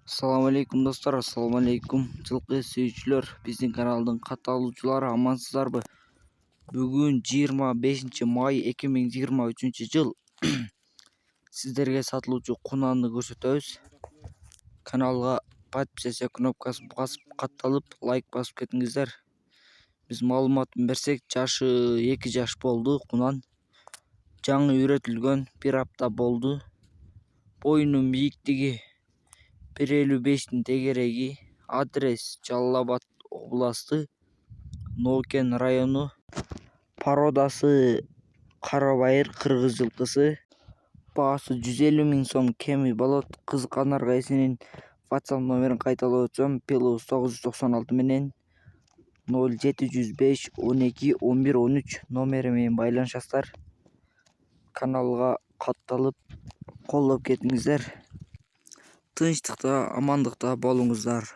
Assalamu alaikum dostlar, assalamu alaikum жылқы сүйүүчүлөр, биздин каналдын катталуучулары амансыздарбы? Бүгүн 25 май 2023 жыл. Сиздерге сатылуучу кунанды көрсөтөбүз. Каналга подписаться кнопкасын басып катталып, лайк басып кетиңиздер. Биз маалыматын берсек, жашы 2 жаш болду кунан. Жаңы үйрөтүлгөн, 1 апта болду. Боюнун бийиктиги 1,55 тегереги. Адрес Жалал Абад областы, Нокен району. Породасы кара байыр кыргыз жылкысы. Баасы 150 000 сом кеми болот. Кызыккандарга эсенин WhatsApp номерин кайталап өтсөм, +996 менен 0705 12 11 13 номери менен байланышасыздар. Каналга катталып, колдоп кетиңиздер. Тынчтыкта, амандыкта болуңуздар.